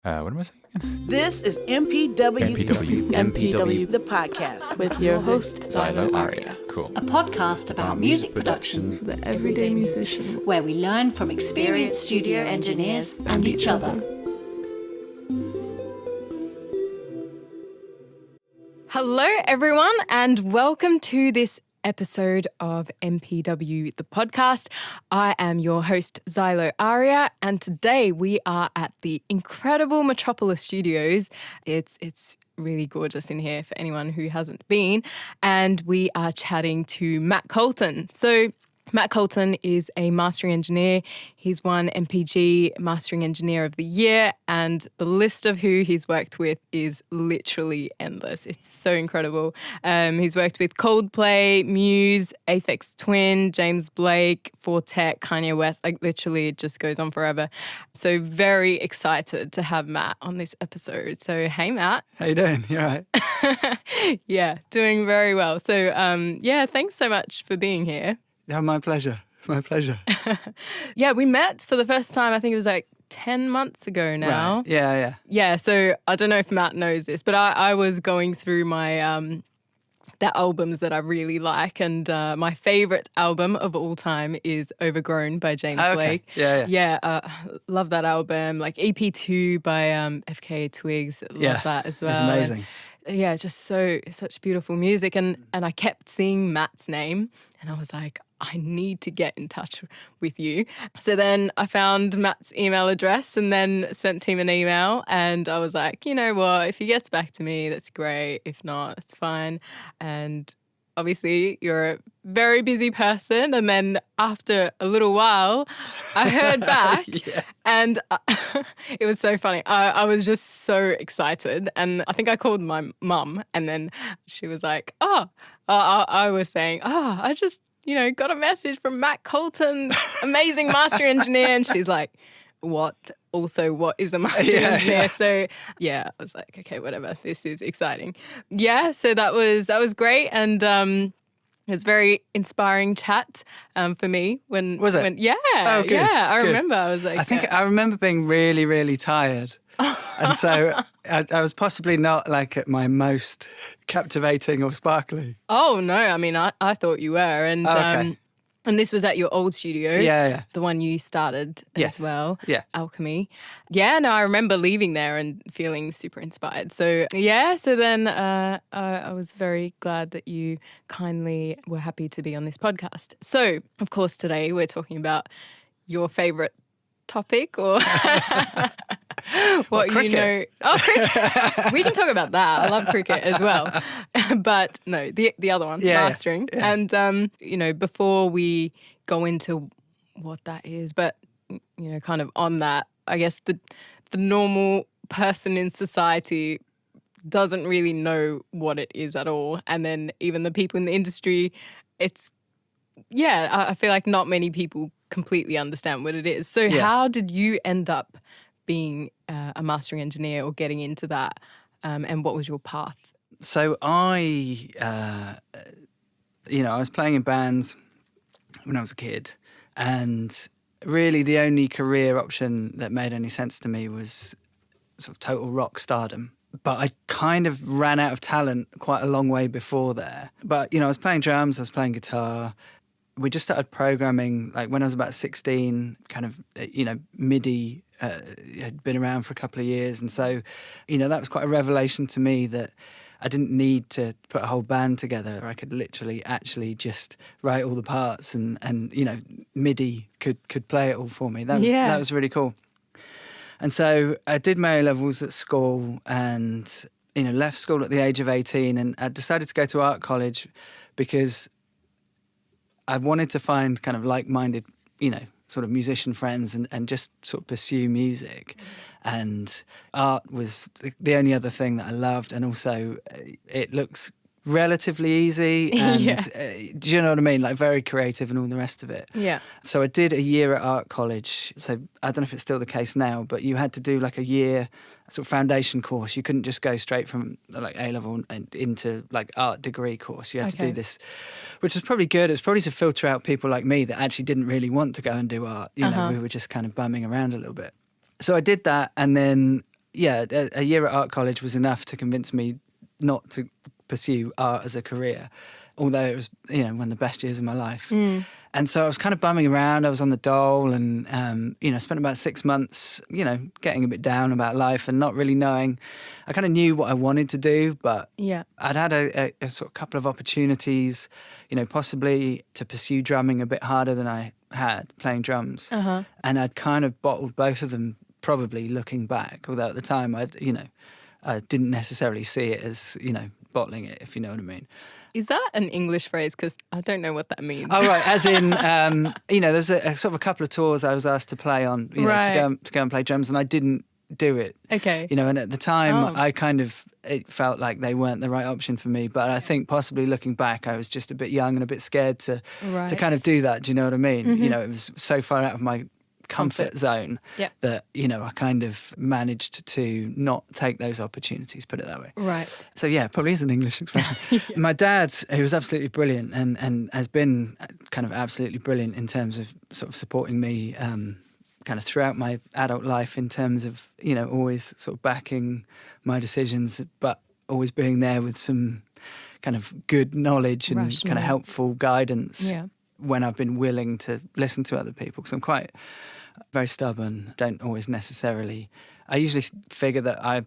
What am I saying again? This is MPW, the podcast with your host, Xylo Aria. Cool. A podcast about music production for the everyday musician, where we learn from experienced studio engineers and each other. Hello, everyone, and welcome to this episode of MPW, the podcast. I am your host, Xylo Aria, and today we are at the incredible Metropolis Studios. It's really gorgeous in here for anyone who hasn't been, and we are chatting to Matt Colton. So Matt Colton is a mastering engineer. He's won MPG Mastering Engineer of the Year, and the list of who he's worked with is literally endless. It's so incredible. He's worked with Coldplay, Muse, Aphex Twin, James Blake, Fortet, Kanye West. Like literally, it just goes on forever. So very excited to have Matt on this episode. So hey, Matt. How you doing? You all right? Yeah, doing very well. So thanks so much for being here. Yeah, my pleasure. My pleasure. Yeah, we met for the first time, I think it was like 10 months ago now. Right. Yeah. Yeah, so I don't know if Matt knows this, but I was going through my the albums that I really like, and my favourite album of all time is Overgrown by James Blake. Yeah. Yeah, love that album. Like EP2 by FKA Twigs, love that as well. It's amazing. Yeah, just such beautiful music. And I kept seeing Matt's name and I was like, I need to get in touch with you. So then I found Matt's email address and then sent him an email, and I was like, you know what, if he gets back to me, that's great. If not, it's fine. And obviously you're a very busy person. And then after a little while, I heard back and it was so funny. I was just so excited. And I think I called my mum, and then she was like, I was saying, I just, got a message from Matt Colton, amazing master engineer. And she's like, what is a master engineer? Yeah. So I was like, okay, whatever. This is exciting. Yeah, so that was great, and it was very inspiring chat for me. Was it? Yeah, oh, good, yeah. I good. remember. I was like, I remember being really, really tired, and so I was possibly not like at my most captivating or sparkly. Oh no, I mean, I thought you were, and okay. And this was at your old studio. Yeah. The one you started as well. Yeah. Alchemy. Yeah, no, I remember leaving there and feeling super inspired. So, so then I was very glad that you kindly were happy to be on this podcast. So, of course, today we're talking about your favourite topic or what you know. Oh, cricket. We can talk about that. I love cricket as well. But no, the other one, mastering. Yeah. And, before we go into what that is, but, kind of on that, I guess the normal person in society doesn't really know what it is at all. And then even the people in the industry, I feel like not many people completely understand what it is. So how did you end up being a mastering engineer or getting into that, and what was your path? So I was playing in bands when I was a kid, and really the only career option that made any sense to me was sort of total rock stardom. But I kind of ran out of talent quite a long way before there. But, I was playing drums, I was playing guitar. We just started programming, like when I was about 16, kind of, MIDI had been around for a couple of years. And so, that was quite a revelation to me that I didn't need to put a whole band together. I could literally actually just write all the parts and MIDI could play it all for me. That was really cool. And so I did my A-levels at school and, left school at the age of 18, and I decided to go to art college because I wanted to find kind of like-minded, sort of musician friends and just sort of pursue music. And art was the only other thing that I loved. And also it looks relatively easy and do you know what I mean? Like very creative and all the rest of it. Yeah. So I did a year at art college. So I don't know if it's still the case now, but you had to do like a year sort of foundation course. You couldn't just go straight from like A-level and into like art degree course. You had to do this, which was probably good. It's probably to filter out people like me that actually didn't really want to go and do art. You know, we were just kind of bumming around a little bit. So I did that, and then yeah, a year at art college was enough to convince me not to pursue art as a career, although it was, one of the best years of my life. And so I was kind of bumming around. I was on the dole and, spent about 6 months, getting a bit down about life and not really knowing. I kind of knew what I wanted to do, but I'd had a sort of couple of opportunities, possibly to pursue drumming a bit harder than I had playing drums. And I'd kind of bottled both of them, probably looking back, although at the time I didn't necessarily see it as, bottling it, if you know what I mean. Is that an English phrase? Because I don't know what that means. Oh, right. As in, there's a sort of a couple of tours I was asked to play on, to go and play drums, and I didn't do it. Okay. And at the time, it felt like they weren't the right option for me. But I think possibly looking back, I was just a bit young and a bit scared to kind of do that. Do you know what I mean? It was so far out of my comfort zone that, I kind of managed to not take those opportunities, put it that way. Right. So, yeah, probably is an English expression. My dad, who was absolutely brilliant and has been kind of absolutely brilliant in terms of sort of supporting me kind of throughout my adult life in terms of, always sort of backing my decisions, but always being there with some kind of good knowledge and kind of helpful guidance when I've been willing to listen to other people, because I'm quite very stubborn, don't always necessarily. I usually figure that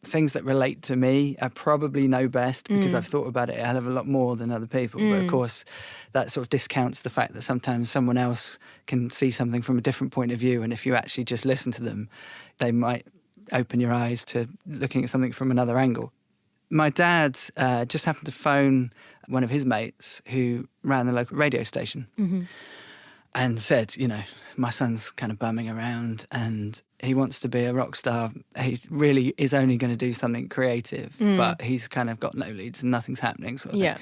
things that relate to me, I probably know best because I've thought about it a hell of a lot more than other people. But of course, that sort of discounts the fact that sometimes someone else can see something from a different point of view. And if you actually just listen to them, they might open your eyes to looking at something from another angle. My dad just happened to phone one of his mates who ran the local radio station. And said, my son's kind of bumming around and he wants to be a rock star. He really is only going to do something creative, but he's kind of got no leads and nothing's happening sort of thing.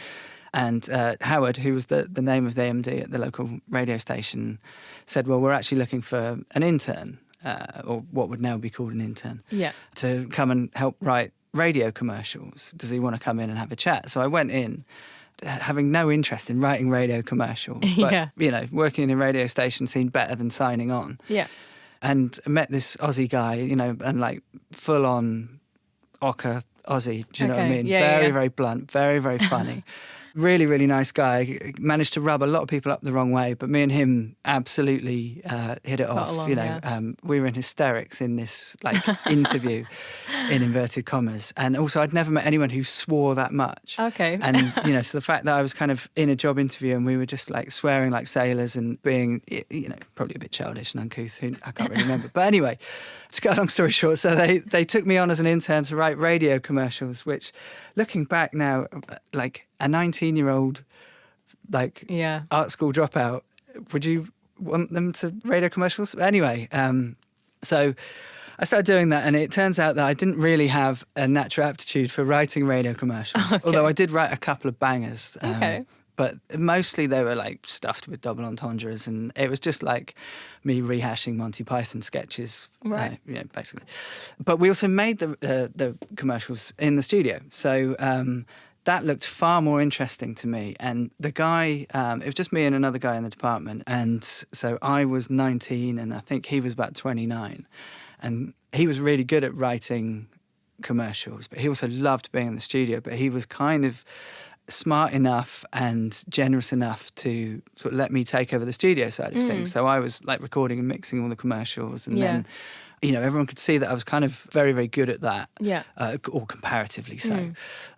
And Howard, who was the name of the MD at the local radio station, said, well, we're actually looking for an intern, or what would now be called an intern, to come and help write radio commercials. Does he want to come in and have a chat? So I went in, having no interest in writing radio commercials, but, working in a radio station seemed better than signing on. And I met this Aussie guy, and like full on ochre Aussie, do you know what I mean? Very blunt, very, very funny. Really, really nice guy. Managed to rub a lot of people up the wrong way, but me and him absolutely hit it off. We were in hysterics in this interview, in inverted commas. And also, I'd never met anyone who swore that much. Okay. And so the fact that I was kind of in a job interview and we were just like swearing like sailors and being, probably a bit childish and uncouth. I can't really remember. But anyway, to cut a long story short, so they took me on as an intern to write radio commercials, which, looking back now, like a 19-year-old, art school dropout, would you want them to radio commercials? Anyway, so I started doing that, and it turns out that I didn't really have a natural aptitude for writing radio commercials, although I did write a couple of bangers. But mostly they were like stuffed with double entendres, and it was just like me rehashing Monty Python sketches, basically. But we also made the commercials in the studio, so that looked far more interesting to me. And the guy, it was just me and another guy in the department, and so I was 19, and I think he was about 29, and he was really good at writing commercials, but he also loved being in the studio. But he was kind of smart enough and generous enough to sort of let me take over the studio side of things. So I was like recording and mixing all the commercials, and then everyone could see that I was kind of very, very good at that, or comparatively so.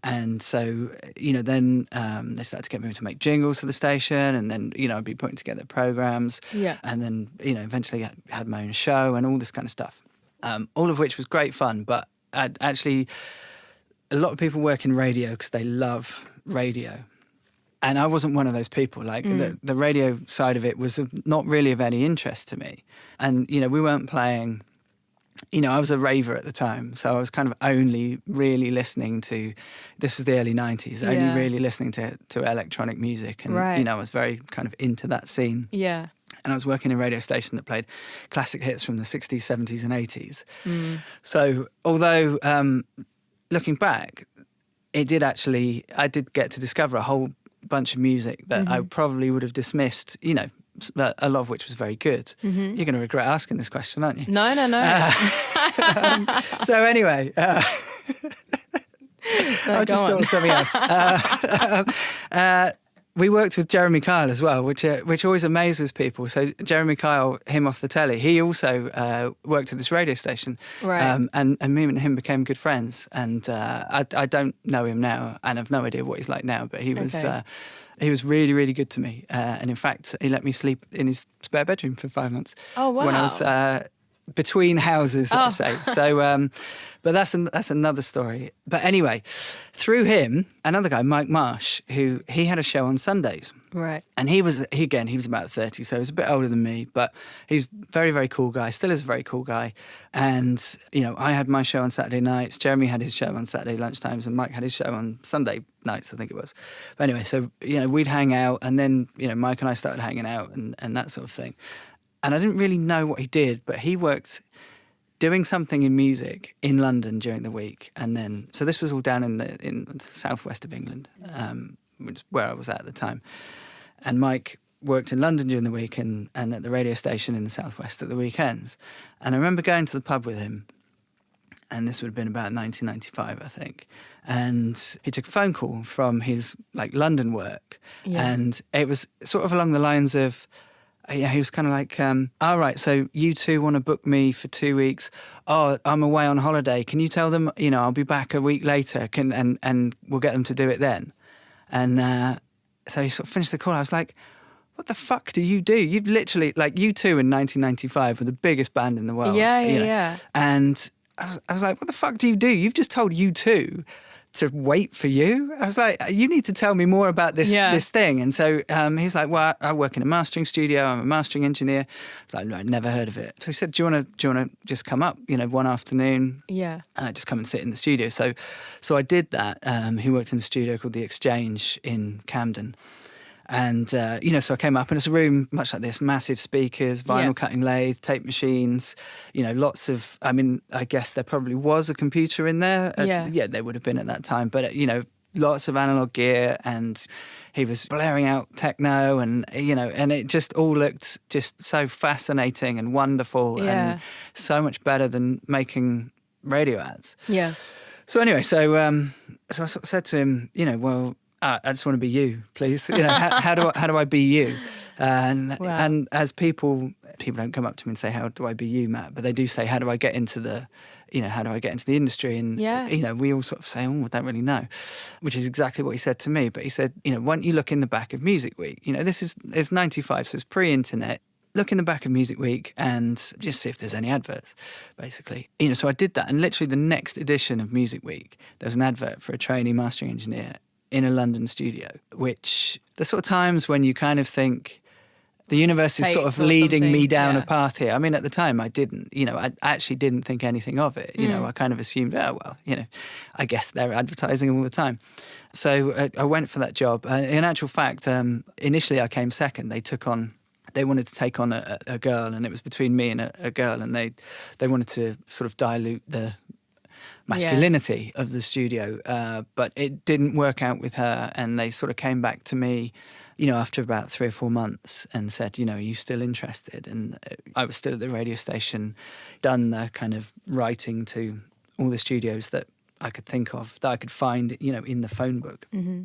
And so, then they started to get me to make jingles for the station, and then, I'd be putting together programs, and then, eventually I had my own show and all this kind of stuff, all of which was great fun. But I'd actually, a lot of people work in radio because they love radio. And I wasn't one of those people. Like the radio side of it was not really of any interest to me. And, we weren't playing, I was a raver at the time. So I was kind of only really listening to, this was the early 90s, only really listening to electronic music. And, I was very kind of into that scene. Yeah. And I was working in a radio station that played classic hits from the 60s, 70s and 80s. So although looking back, I did get to discover a whole bunch of music that I probably would have dismissed, a lot of which was very good. You're going to regret asking this question, aren't you? No. So anyway, I just thought of something else. We worked with Jeremy Kyle as well, which always amazes people. So Jeremy Kyle, him off the telly, he also worked at this radio station, right? And me and him became good friends. And I don't know him now, and I've no idea what he's like now. But he was really, really good to me. And in fact, he let me sleep in his spare bedroom for 5 months. Oh wow! When I was between houses, let's say. So, but that's another story. But anyway, through him, another guy, Mike Marsh, he had a show on Sundays. Right. And he was about 30, so he was a bit older than me, but he's a very, very cool guy, still is a very cool guy. And, I had my show on Saturday nights, Jeremy had his show on Saturday lunchtimes, and Mike had his show on Sunday nights, I think it was. But anyway, so, we'd hang out, and then, Mike and I started hanging out and that sort of thing. And I didn't really know what he did, but he worked doing something in music in London during the week. And then, so this was all down in the southwest of England, which is where I was at the time. And Mike worked in London during the week and at the radio station in the southwest at the weekends. And I remember going to the pub with him, and this would have been about 1995, I think. And he took a phone call from his London work, and it was sort of along the lines of, he was kind of like, all right, so you two want to book me for 2 weeks. Oh, I'm away on holiday. Can you tell them, I'll be back a week later and we'll get them to do it then? And so he sort of finished the call. I was like, what the fuck do you do? You've literally, U2 in 1995 were the biggest band in the world. Yeah. And I was like, what the fuck do you do? You've just told U2 to wait for you. I was like, you need to tell me more about this thing. And so he's like, well, I work in a mastering studio. I'm a mastering engineer. I was like, no, I'd never heard of it. So he said, do you want to just come up, one afternoon? Yeah. Just come and sit in the studio. So I did that. He worked in a studio called The Exchange in Camden. And, so I came up and it's a room much like this, massive speakers, vinyl cutting lathe, tape machines, lots of, I guess there probably was a computer in there. Yeah, there would have been at that time. But, lots of analog gear, and he was blaring out techno and, and it just all looked just so fascinating and wonderful and so much better than making radio ads. Yeah. So anyway, so I sort of said to him, well, I just want to be you, please. How do I be you? And as people don't come up to me and say, how do I be you, Matt? But they do say, how do I get into the industry? And, we all sort of say, oh, I don't really know, which is exactly what he said to me. But he said, why don't you look in the back of Music Week? It's 95, so it's pre-internet. Look in the back of Music Week and just see if there's any adverts, basically. So I did that. And literally the next edition of Music Week, there was an advert for a trainee mastering engineer in a London studio, which the sort of times when you kind of think the universe is sort of leading me down a path here. At the time I didn't, I actually didn't think anything of it. I kind of assumed, I guess they're advertising all the time. So I went for that job. In actual fact, initially I came second. They wanted to take on a girl, and it was between me and a girl, and they wanted to sort of dilute the masculinity of the studio, but it didn't work out with her, and they sort of came back to me, after about 3 or 4 months and said, are you still interested? And I was still at the radio station, done the kind of writing to all the studios that I could think of, that I could find, in the phone book. Mm-hmm.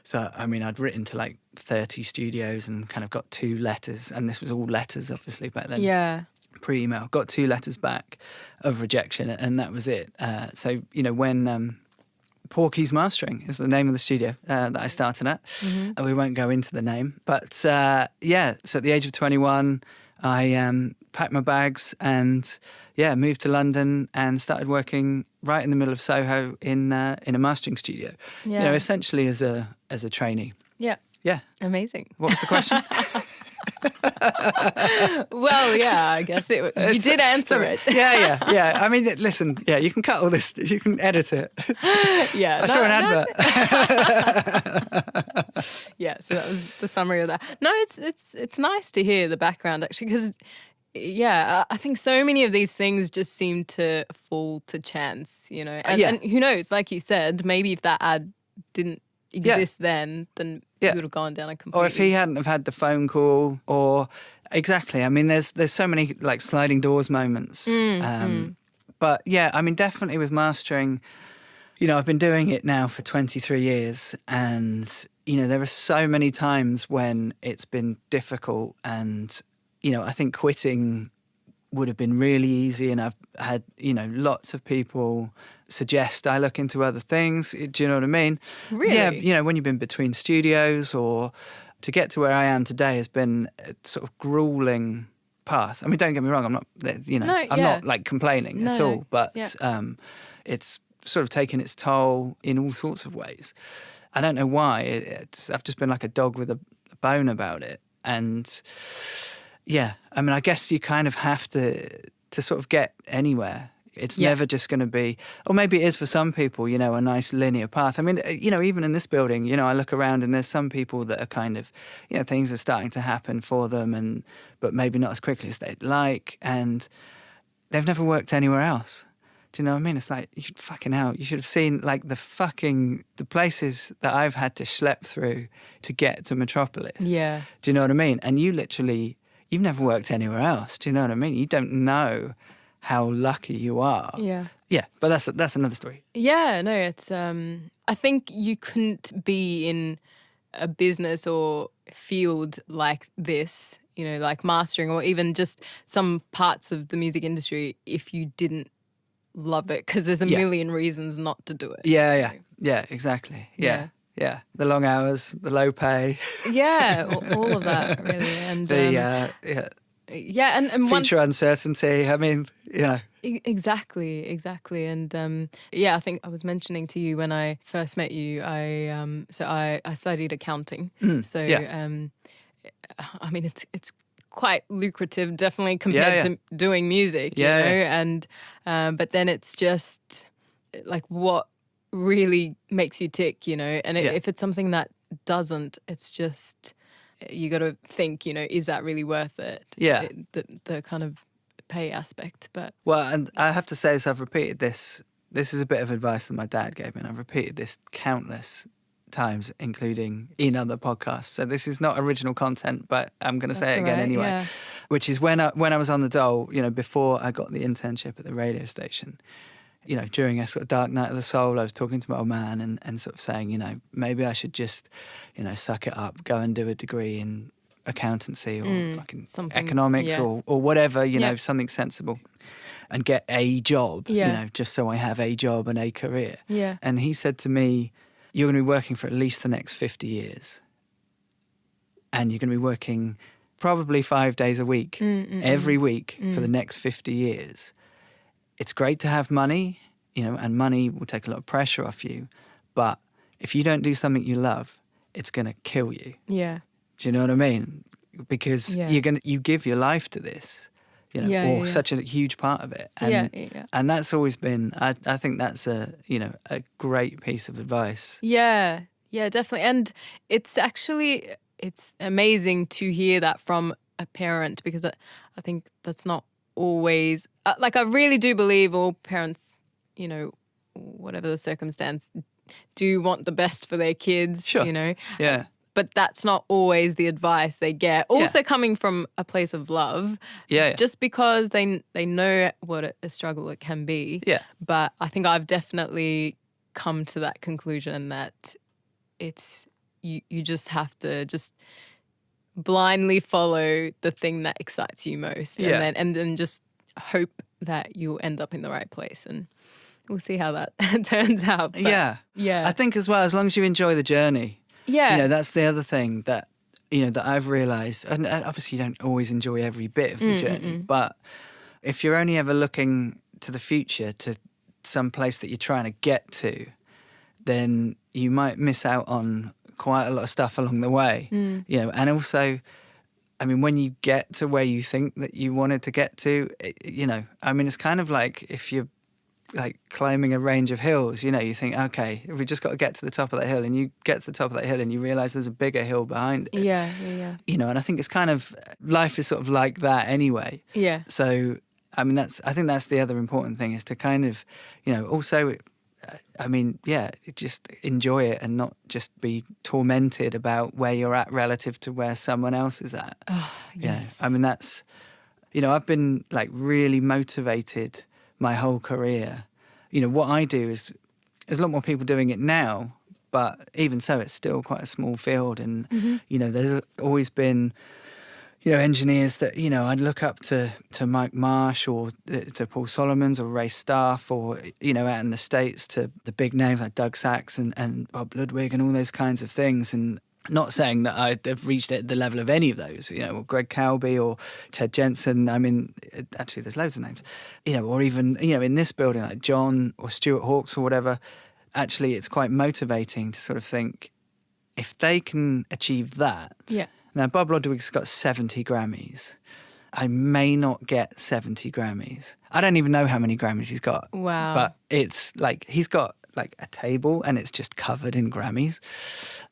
So, I'd written to 30 studios and kind of got 2 letters, and this was all letters, obviously, back then. Yeah. Pre-email, got 2 letters back of rejection, and that was it. So, when Porky's Mastering is the name of the studio that I started at, we won't go into the name, but so at the age of 21, I packed my bags and moved to London and started working right in the middle of Soho in a mastering studio. Yeah. Essentially as a trainee. Yeah. Yeah. Amazing. What was the question? Well, yeah, I guess you did answer it. Yeah. Listen, you can cut all this. You can edit it. Yeah. I saw an advert. Yeah, so that was the summary of that. No, it's nice to hear the background, actually, because, I think so many of these things just seem to fall to chance, and who knows, like you said, maybe if that ad didn't exist then Yeah. you would have gone down a completely... Or if he hadn't have had the phone call, or exactly. I mean, there's so many like sliding doors moments. But yeah, I mean, definitely with mastering, you know, I've been doing it now for 23 years, and you know, there are so many times when it's been difficult, and you know, I think quitting would have been really easy, and I've had, you know, lots of people suggest I look into other things. Do you know what I mean? Really? Yeah, you know, when you've been between studios, or to get to where I am today has been a sort of grueling path. I mean, don't get me wrong, I'm not, you know, I'm not like complaining at all, but it's sort of taken its toll in all sorts of ways. I don't know why. I've just been like a dog with a bone about it. And yeah, I mean, I guess you kind of have to sort of get anywhere. It's never just going to be, or maybe it is for some people, you know, a nice linear path. I mean, you know, even in this building, you know, I look around and there's some people that are kind of, you know, things are starting to happen for them, but maybe not as quickly as they'd like, and they've never worked anywhere else. Do you know what I mean? It's like, you fucking hell, you should have seen like the places that I've had to schlep through to get to Metropolis. Yeah. Do you know what I mean? And you've never worked anywhere else. Do you know what I mean? You don't know how lucky you are. Yeah. Yeah, but that's another story. Yeah, no, it's I think you couldn't be in a business or field like this, you know, like mastering, or even just some parts of the music industry, if you didn't love it, because there's a million reasons not to do it. Yeah, exactly. Yeah. The long hours, the low pay. Yeah, all of that really, and and future uncertainty. I mean, you know. Exactly, and I think I was mentioning to you when I first met you. I studied accounting, I mean it's quite lucrative, definitely compared to doing music, you know. And but then it's just like what really makes you tick, you know. And if it's something that doesn't, it's just you got to think, you know, is that really worth it? Yeah, the kind of pay aspect. But well, and I have to say this, I've repeated this. This is a bit of advice that my dad gave me, and I've repeated this countless times, including in other podcasts. So this is not original content, but I'm going to say it again anyway. Yeah. Which is when I was on the dole, you know, before I got the internship at the radio station, you know, during a sort of dark night of the soul, I was talking to my old man and sort of saying, you know, maybe I should just, you know, suck it up, go and do a degree in accountancy or fucking economics or whatever, you know, something sensible, and get a job, you know, just so I have a job and a career. Yeah. And he said to me, you're going to be working for at least the next 50 years. And you're going to be working probably 5 days a week, every week for the next 50 years. It's great to have money, you know, and money will take a lot of pressure off you. But if you don't do something you love, it's going to kill you. Yeah. Do you know what I mean? Because you give your life to this, you know, such a huge part of it. And, and that's always been, I think that's a great piece of advice. Yeah, definitely. And it's amazing to hear that from a parent, because I think that's not always, like I really do believe all parents, you know, whatever the circumstance, do want the best for their kids, you know. Yeah. But that's not always the advice they get. Also coming from a place of love. Just because they know what a struggle it can be. Yeah. But I think I've definitely come to that conclusion that it's you just have to just blindly follow the thing that excites you most. And then just hope that you'll end up in the right place. And we'll see how that turns out. But, yeah. I think as well, as long as you enjoy the journey. Yeah. You know, that's the other thing that, you know, that I've realised. And obviously you don't always enjoy every bit of the journey, but if you're only ever looking to the future, to some place that you're trying to get to, then you might miss out on quite a lot of stuff along the way. You know, and also, I mean, when you get to where you think that you wanted to get to, you know, I mean, it's kind of like if you're like climbing a range of hills, you know, you think, okay, we just got to get to the top of that hill, and you get to the top of that hill and you realise there's a bigger hill behind it. Yeah. You know, and I think it's kind of, life is sort of like that anyway. Yeah. So, I mean, I think that's the other important thing, is to kind of, you know, also I mean, yeah, just enjoy it and not just be tormented about where you're at relative to where someone else is at. Oh, yes. Yeah. I mean, that's, I've been like really motivated my whole career. What I do is, there's a lot more people doing it now, but even so, it's still quite a small field. And, there's always been, engineers that, I'd look up to Mike Marsh or to Paul Solomons or Ray Staff or, out in the States to the big names like Doug Sachs and Bob Ludwig and all those kinds of things. And not saying that I've reached at the level of any of those, or Greg Calby or Ted Jensen. I mean, actually, there's loads of names, or even, in this building, like John or Stuart Hawkes or whatever. Actually, it's quite motivating to sort of think, if they can achieve that. Yeah. Now, Bob Ludwig's got 70 Grammys. I may not get 70 Grammys. I don't even know how many Grammys he's got. Wow. But it's like, he's got like a table and it's just covered in Grammys.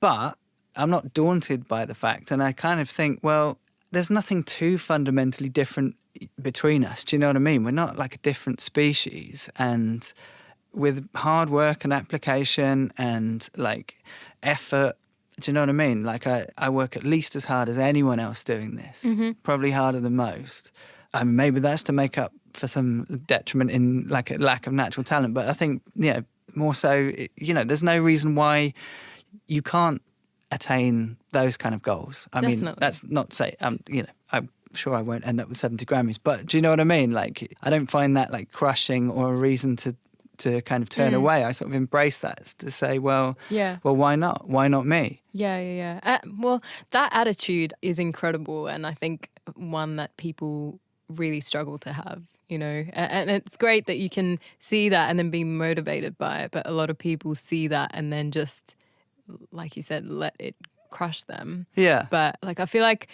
But I'm not daunted by the fact. And I kind of think, well, there's nothing too fundamentally different between us. Do you know what I mean? We're not like a different species. And with hard work and application and like effort, do you know what I mean? Like I work at least as hard as anyone else doing this, probably harder than most. I mean, maybe that's to make up for some detriment in like a lack of natural talent. But I think, more so, there's no reason why you can't attain those kind of goals. I Definitely. mean, that's not to say, I'm sure I won't end up with 70 Grammys, but do you know what I mean? Like, I don't find that like crushing or a reason to kind of turn away. I sort of embrace that to say, well, why not? Why not me? Yeah. Well, that attitude is incredible, and I think one that people really struggle to have, and it's great that you can see that and then be motivated by it, but a lot of people see that and then just, like you said, let it crush them. Yeah. But like, I feel like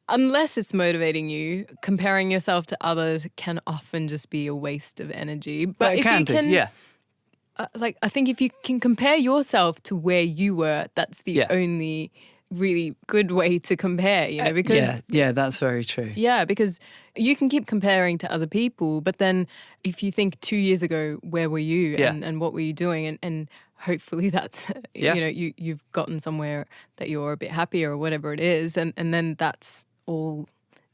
unless it's motivating you, comparing yourself to others can often just be a waste of energy. But it if can you can, yeah. I think if you can compare yourself to where you were, that's the only really good way to compare, because that's very true. Yeah, because you can keep comparing to other people, but then if you think 2 years ago, where were you and what were you doing, and hopefully that's you've gotten somewhere that you're a bit happier or whatever it is, and then that's all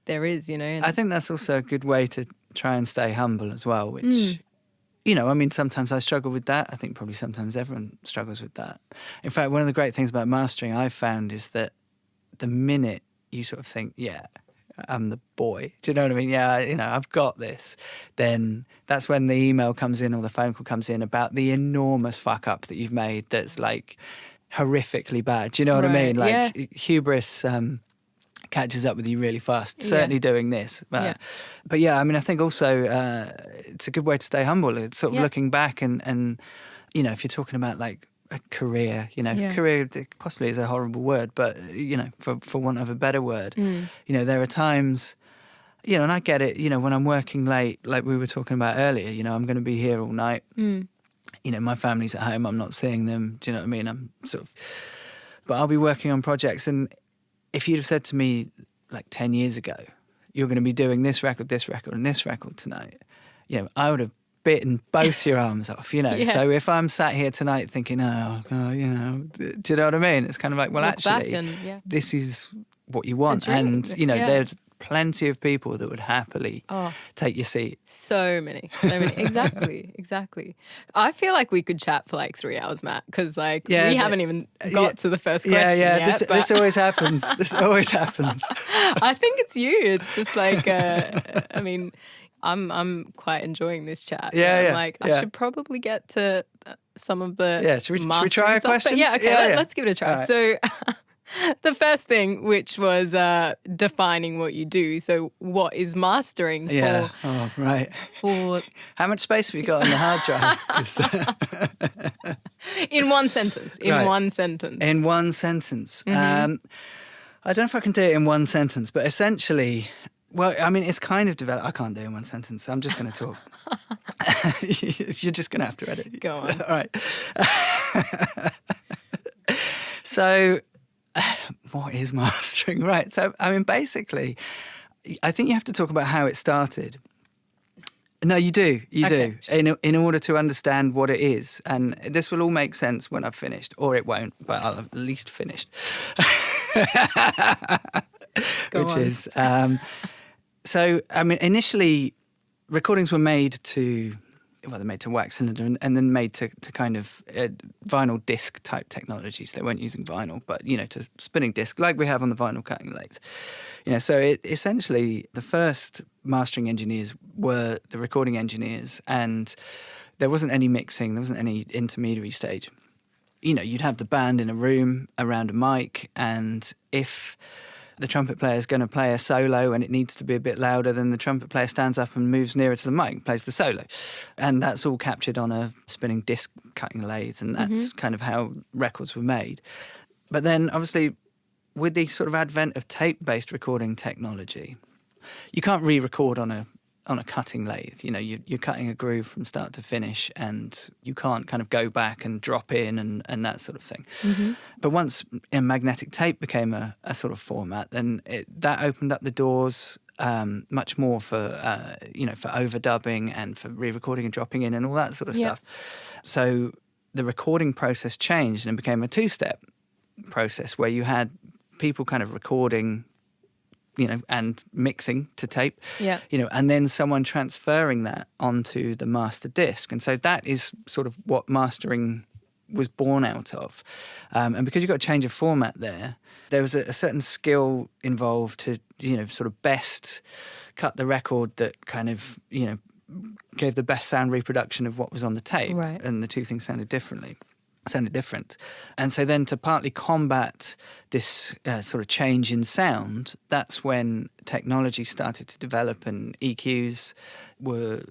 there is, And I think that's also a good way to try and stay humble as well, which I mean, sometimes I struggle with that. I think probably sometimes everyone struggles with that. In fact, one of the great things about mastering I've found is that the minute you sort of think, I'm the boy, do you know what I mean? I've got this. Then that's when the email comes in or the phone call comes in about the enormous fuck up that you've made that's like horrifically bad. Do you know what I mean? Like hubris catches up with you really fast, certainly doing this. But I mean, I think also it's a good way to stay humble. It's sort of looking back and if you're talking about like a career, career possibly is a horrible word, but, for want of a better word, there are times, and I get it, when I'm working late, like we were talking about earlier, I'm going to be here all night. My family's at home, I'm not seeing them. Do you know what I mean? I'm but I'll be working on projects, and if you'd have said to me like 10 years ago, you're going to be doing this record, and this record tonight, I would have bitten both your arms off, So if I'm sat here tonight thinking, do you know what I mean? It's kind of like, well, look actually, this is what you want. And, there's plenty of people that would happily take your seat. So many. Exactly. I feel like we could chat for like 3 hours, Matt, because we haven't even got to the first question yet. This always happens. I think it's you. It's just like, I mean, I'm quite enjoying this chat. I should probably get to some of the should we try a question? Let's give it a try. Right. So the first thing, which was defining what you do. So what is mastering for? Oh, right. For how much space have you got on the hard drive? In one sentence. In one sentence. I don't know if I can do it in one sentence, but essentially, well, I mean, it's kind of developed. I can't do it in one sentence. I'm just going to talk. You're just going to have to edit. Go on. All right. So, what is mastering? Right. So, I mean, basically, I think you have to talk about how it started. No, you do. You Okay. do. In order to understand what it is. And this will all make sense when I've finished, or it won't, but I'll have at least finished. Go Which on. is, so, I mean, initially, recordings were made to, well, they're made to wax cylinder and then made to kind of vinyl disc type technologies. They weren't using vinyl, but, to spinning disc like we have on the vinyl cutting lathe. So essentially the first mastering engineers were the recording engineers, and there wasn't any mixing, there wasn't any intermediary stage. You'd have the band in a room around a mic, and if the trumpet player is going to play a solo and it needs to be a bit louder, then the trumpet player stands up and moves nearer to the mic and plays the solo. And that's all captured on a spinning disc cutting lathe, and that's kind of how records were made. But then, obviously, with the sort of advent of tape-based recording technology, you can't re-record on a cutting lathe. You're cutting a groove from start to finish, and you can't kind of go back and drop in and that sort of thing. But once magnetic tape became a sort of format, then that opened up the doors much more for for overdubbing and for re-recording and dropping in and all that sort of stuff. So the recording process changed and became a two-step process where you had people kind of recording and mixing to tape, and then someone transferring that onto the master disc. And so that is sort of what mastering was born out of. And because you've got a change of format there was a certain skill involved to, sort of best cut the record that kind of, gave the best sound reproduction of what was on the tape. Right. And the two things sounded different. And so then to partly combat this sort of change in sound, that's when technology started to develop and EQs were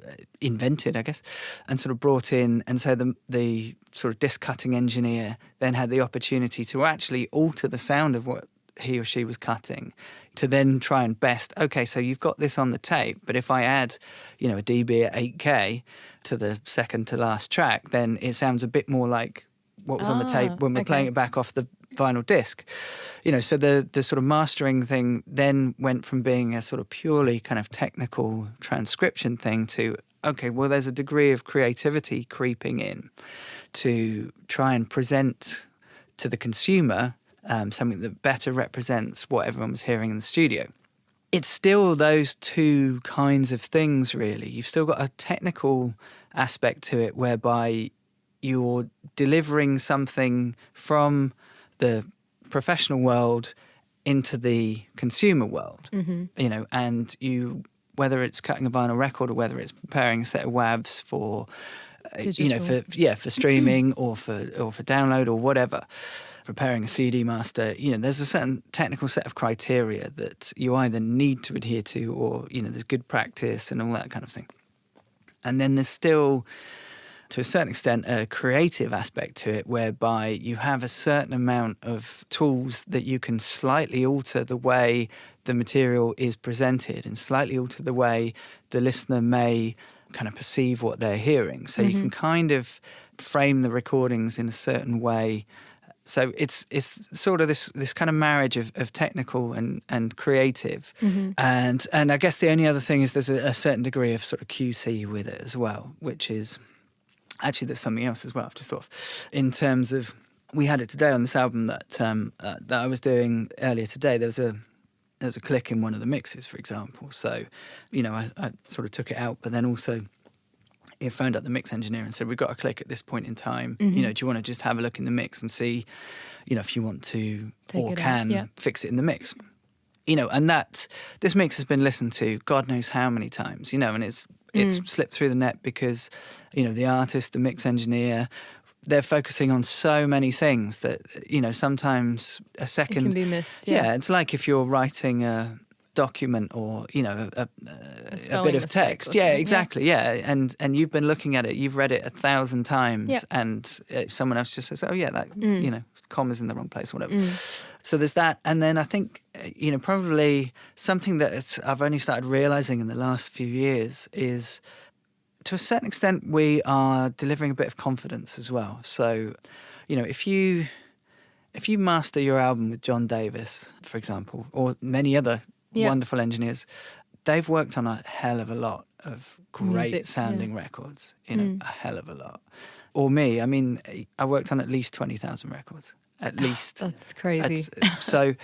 invented, I guess, and sort of brought in. And so the sort of disc cutting engineer then had the opportunity to actually alter the sound of what he or she was cutting, to then try and best, okay, so you've got this on the tape, but if I add, a dB at 8K to the second to last track, then it sounds a bit more like what was on the tape when we're playing it back off the vinyl disc. So the sort of mastering thing then went from being a sort of purely kind of technical transcription thing to, okay, well, there's a degree of creativity creeping in to try and present to the consumer something that better represents what everyone was hearing in the studio. It's still those two kinds of things, really. You've still got a technical aspect to it whereby you're delivering something from the professional world into the consumer world, and whether it's cutting a vinyl record or whether it's preparing a set of WAVs for, for streaming or for download or whatever, preparing a CD master, there's a certain technical set of criteria that you either need to adhere to or, there's good practice and all that kind of thing. And then there's still, to a certain extent, a creative aspect to it whereby you have a certain amount of tools that you can slightly alter the way the material is presented and slightly alter the way the listener may kind of perceive what they're hearing. So you can kind of frame the recordings in a certain way. So it's sort of this kind of marriage of technical and creative. And I guess the only other thing is there's a certain degree of sort of QC with it as well, which is... Actually, there's something else as well, I've just thought of. In terms of, we had it today on this album that I was doing earlier today. There's a click in one of the mixes, for example. So, I sort of took it out, but then also I phoned up the mix engineer and said, we've got a click at this point in time. Do you want to just have a look in the mix and see, if you want to or can fix it in the mix? And that this mix has been listened to God knows how many times, and it's slipped through the net because, the artist, the mix engineer, they're focusing on so many things that, sometimes a second... It can be missed, Yeah, it's like if you're writing a document or, a bit of text. Yeah, exactly, yeah. And you've been looking at it, you've read it 1,000 times and someone else just says, oh, yeah, that, comma's in the wrong place or whatever. So there's that. And then I think, probably something that I've only started realising in the last few years is, to a certain extent, we are delivering a bit of confidence as well. So, if you master your album with John Davis, for example, or many other wonderful engineers, they've worked on a hell of a lot of great Music, sounding records, a hell of a lot. Or me, I mean, I worked on at least 20,000 records, at least. That's crazy. So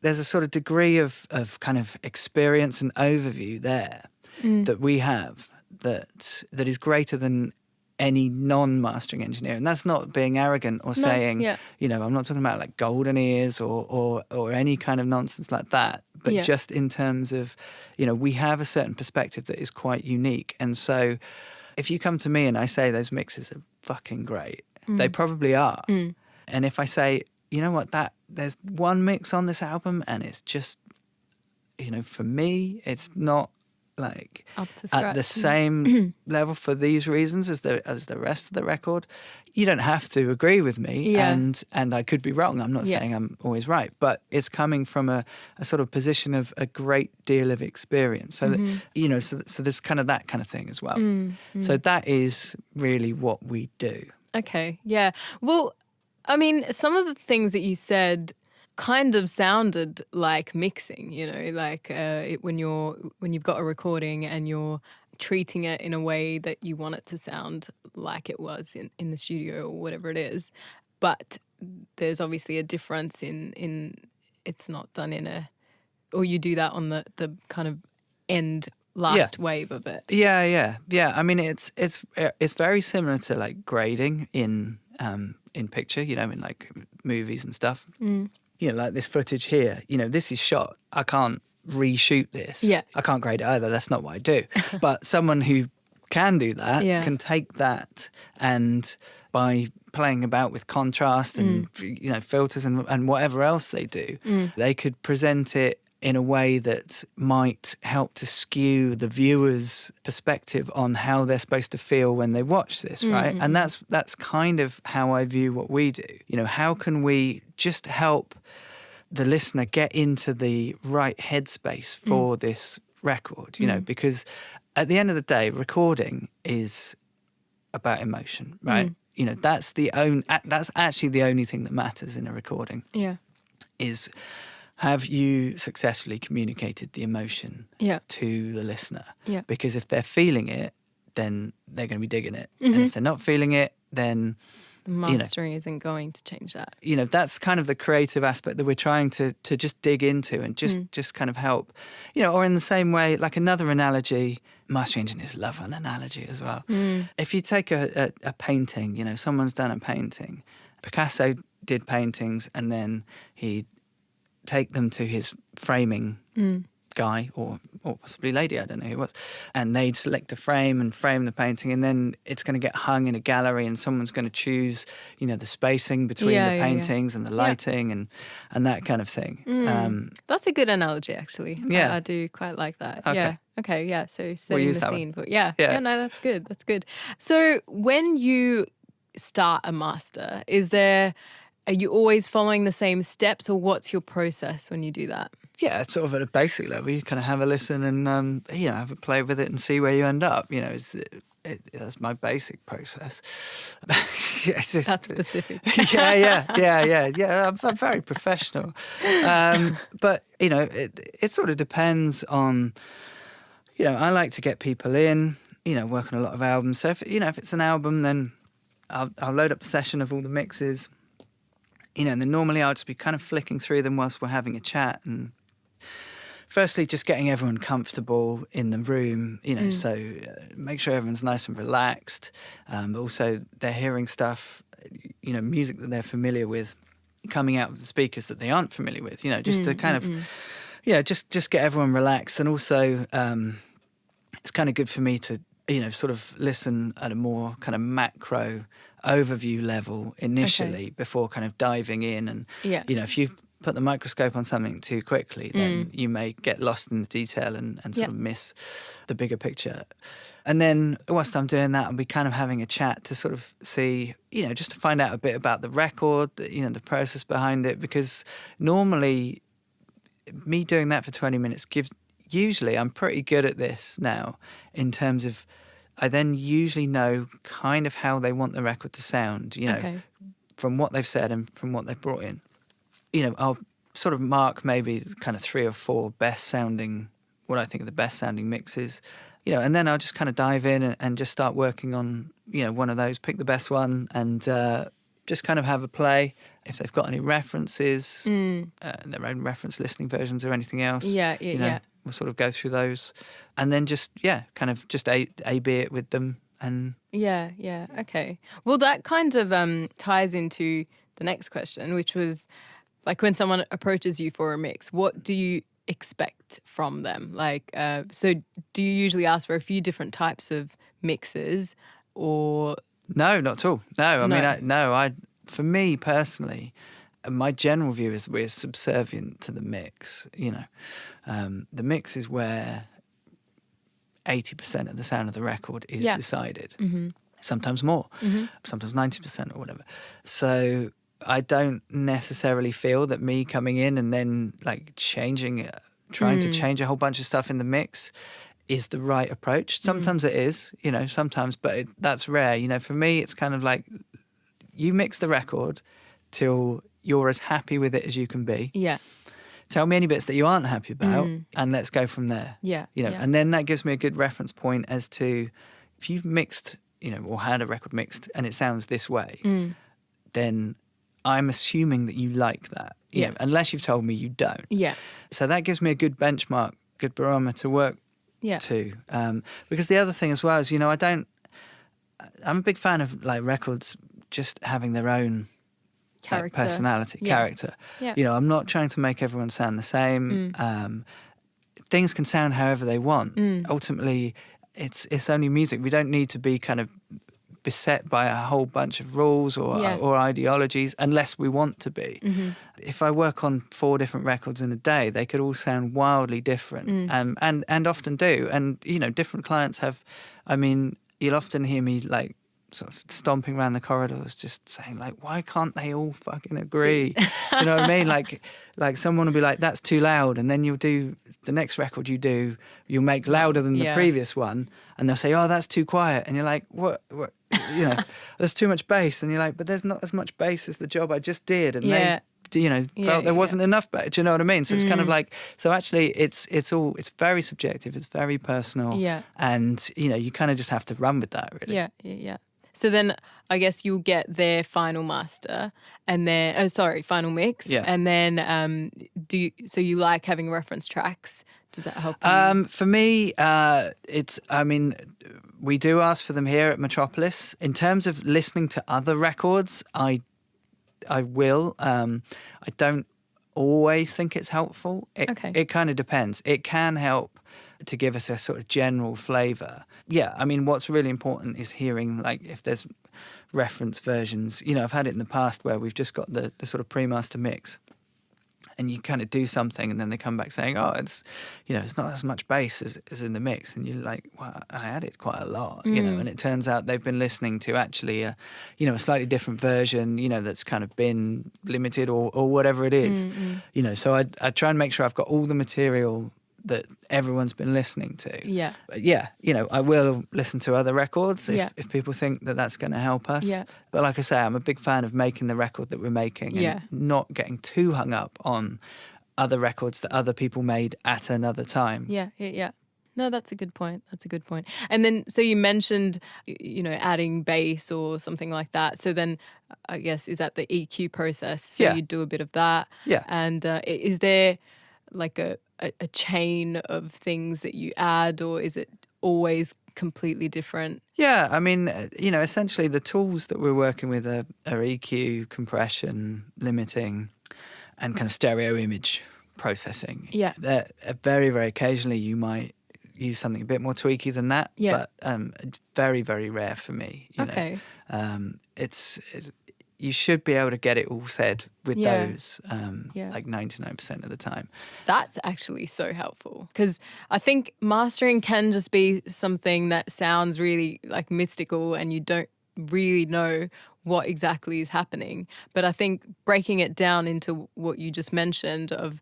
there's a sort of degree of kind of experience and overview there that we have that is greater than any non-mastering engineer. And that's not being arrogant or saying, I'm not talking about like golden ears or any kind of nonsense like that, but just in terms of, we have a certain perspective that is quite unique. And so if you come to me and I say those mixes are fucking great, they probably are. And if I say, you know what, there's one mix on this album and it's just, for me, it's not like up to scratch. At the same level for these reasons as the rest of the record. You don't have to agree with me, and I could be wrong. I'm not saying I'm always right, but it's coming from a sort of position of a great deal of experience. So that, so there's kind of that kind of thing as well. So that is really what we do. Okay, yeah. Well, I mean, some of the things that you said kind of sounded like mixing, like when you've got a recording and you're treating it in a way that you want it to sound like it was in the studio or whatever it is. But there's obviously a difference in it's not done or you do that on the kind of end last wave of it. Yeah. I mean, it's very similar to like grading in picture, in like movies and stuff. Like this footage here, this is shot. I can't reshoot this. Yeah. I can't grade it either. That's not what I do. But someone who can do that can take that and by playing about with contrast and, filters and whatever else they do, they could present it in a way that might help to skew the viewer's perspective on how they're supposed to feel when they watch this, right? And that's kind of how I view what we do. How can we just help the listener get into the right headspace for this record, because at the end of the day, recording is about emotion, right? That's actually the only thing that matters in a recording. Yeah. Is have you successfully communicated the emotion to the listener? Yeah. Because if they're feeling it, then they're going to be digging it. And if they're not feeling it, then the mastering isn't going to change that. That's kind of the creative aspect that we're trying to just dig into and just kind of help. Or in the same way, like another analogy, mastering engineers love an analogy as well. If you take a painting, someone's done a painting. Picasso did paintings and then he'd take them to his framing guy or possibly lady, I don't know who it was, and they'd select a frame and frame the painting, and then it's going to get hung in a gallery and someone's going to choose, the spacing between the paintings and the lighting and that kind of thing. That's a good analogy, actually. Yeah. I do quite like that. Okay. Yeah. Okay, yeah. So setting use the that scene. one. But yeah, no, that's good. That's good. So when you start a master, are you always following the same steps, or what's your process when you do that? Yeah, sort of at a basic level, you kind of have a listen and have a play with it and see where you end up. That's my basic process. That's specific. Yeah. I'm very professional, but it sort of depends on. I like to get people in. Work on a lot of albums. So if it's an album, then I'll load up a session of all the mixes. And then normally I'll just be kind of flicking through them whilst we're having a chat and firstly just getting everyone comfortable in the room, so make sure everyone's nice and relaxed. But also they're hearing stuff, music that they're familiar with coming out of the speakers that they aren't familiar with, just to kind of, just get everyone relaxed. And also it's kind of good for me to, sort of listen at a more kind of macro overview level initially before kind of diving in. And, if you put the microscope on something too quickly, then you may get lost in the detail and sort of miss the bigger picture. And then whilst I'm doing that, I'll be kind of having a chat to sort of see, just to find out a bit about the record, the process behind it, because normally me doing that for 20 minutes usually I'm pretty good at this now in terms of I then usually know kind of how they want the record to sound, from what they've said and from what they've brought in. I'll sort of mark maybe kind of 3 or 4 best sounding what I think are the best sounding mixes, you know, and then I'll just kind of dive in and just start working on, you know, one of those, pick the best one, and just kind of have a play. If they've got any references, their own reference listening versions or anything else, we'll sort of go through those, and then just kind of just A/B it with them. And okay. Well, that kind of ties into the next question, which was like, when someone approaches you for a mix, what do you expect from them? Like, so do you usually ask for a few different types of mixes, or? No, not at all. No, I mean, for me personally, my general view is we're subservient to the mix. You know, the mix is where 80% of the sound of the record is decided. Sometimes more, sometimes 90% or whatever. So I don't necessarily feel that me coming in and then like trying to change a whole bunch of stuff in the mix is the right approach. Sometimes it is, you know, but that's rare. You know, for me, it's kind of like, you mix the record till you're as happy with it as you can be. Yeah. Tell me any bits that you aren't happy about, and let's go from there. Yeah. You know, and then that gives me a good reference point as to, if you've mixed, you know, or had a record mixed and it sounds this way, then I'm assuming that you like that. You know, unless you've told me you don't. Yeah. So that gives me a good benchmark, good barometer to work to. Because the other thing as well is, you know, I'm a big fan of like records just having their own Character. Personality, character. Yeah. You know, I'm not trying to make everyone sound the same. Things can sound however they want. Ultimately, it's only music. We don't need to be kind of beset by a whole bunch of rules or ideologies unless we want to be. If I work on 4 different records in a day, they could all sound wildly different, and often do. And, you know, different clients have, I mean, you'll often hear me like sort of stomping around the corridors just saying like, why can't they all fucking agree? Do you know what I mean? Like someone will be like, that's too loud, and then you'll do the next record you'll make louder than the previous one, and they'll say, oh, that's too quiet, and you're like, what you know, there's too much bass, and you're like, but there's not as much bass as the job I just did, and they, you know, felt there wasn't enough bass. Do you know what I mean? So it's kind of like, so actually it's very subjective, it's very personal, and you know, you kind of just have to run with that, really. Yeah. So then I guess you'll get their final master and their, final mix. Yeah. And then so you like having reference tracks? Does that help you? For me, we do ask for them here at Metropolis. In terms of listening to other records, I will. I don't always think it's helpful. It kind of depends. It can help to give us a sort of general flavour. Yeah, I mean, what's really important is hearing, like, if there's reference versions. You know, I've had it in the past where we've just got the sort of pre-master mix, and you kind of do something, and then they come back saying, oh, it's, you know, it's not as much bass as in the mix. And you're like, well, I added quite a lot, you know, and it turns out they've been listening to actually a slightly different version, you know, that's kind of been limited or whatever it is, you know. So I try and make sure I've got all the material that everyone's been listening to. Yeah. But yeah, you know, I will listen to other records if people think that that's going to help us. Yeah. But like I say, I'm a big fan of making the record that we're making and not getting too hung up on other records that other people made at another time. Yeah. No, that's a good point. And then, so you mentioned, you know, adding bass or something like that. So then I guess, is that the EQ process? So you do a bit of that. Yeah. And is there like a chain of things that you add, or is it always completely different? Yeah, I mean, you know, essentially the tools that we're working with are EQ, compression, limiting, and kind of stereo image processing. Yeah. Very, very occasionally you might use something a bit more tweaky than that, but it's very, very rare for me. You know? You should be able to get it all said with those, like 99% of the time. That's actually so helpful, because I think mastering can just be something that sounds really like mystical and you don't really know what exactly is happening. But I think breaking it down into what you just mentioned of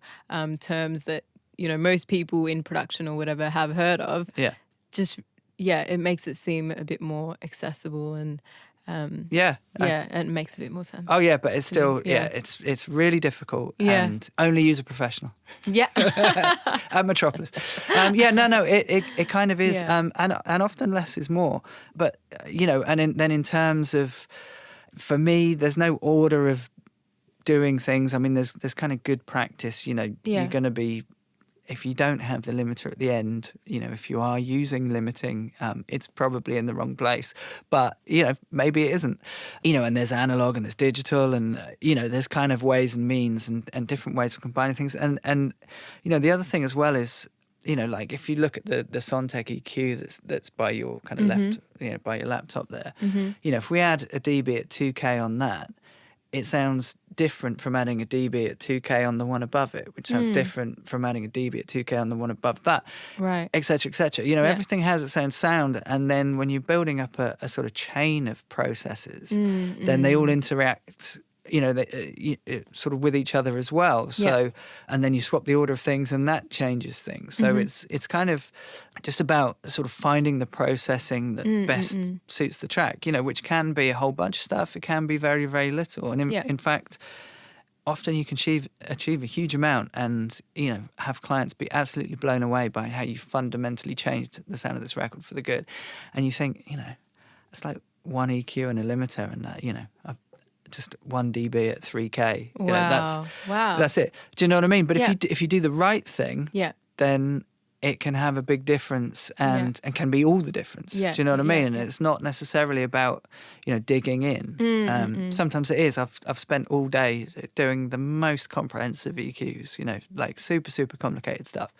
terms that, you know, most people in production or whatever have heard of, it makes it seem a bit more accessible and Yeah. and it makes a bit more sense. Oh yeah, but it's still Yeah. it's really difficult, Yeah. and only use a professional Yeah. at Metropolis. It kind of is, Yeah. and often less is more. But then in terms of, for me, there's no order of doing things. I mean, there's kind of good practice. Yeah. You're going to be, if you don't have the limiter at the end, if you are using limiting, it's probably in the wrong place. But, maybe it isn't. And there's analog and there's digital, and, there's kind of ways and means and different ways of combining things. And the other thing as well is, like if you look at the Sontec EQ that's by your kind of left, by your laptop there, if we add a dB at 2K on that, it sounds different from adding a dB at 2K on the one above it, which sounds different from adding a dB at 2K on the one above that, Right. et cetera, et cetera. Everything has its own sound. And then when you're building up a sort of chain of processes, then they all interact, sort of with each other as well. So, and then you swap the order of things and that changes things. So it's kind of just about sort of finding the processing that best suits the track, which can be a whole bunch of stuff. It can be very, very little. And in fact, often you can achieve a huge amount and, have clients be absolutely blown away by how you fundamentally changed the sound of this record for the good. And you think, it's like one EQ and a limiter and that, I've just 1 dB at 3K. Wow. That's it. Do you know what I mean? But if you do the right thing, then it can have a big difference and can be all the difference. Yeah. Do you know what I mean? And Yeah. it's not necessarily about, digging in. Sometimes it is. I've spent all day doing the most comprehensive EQs, like super, super complicated stuff,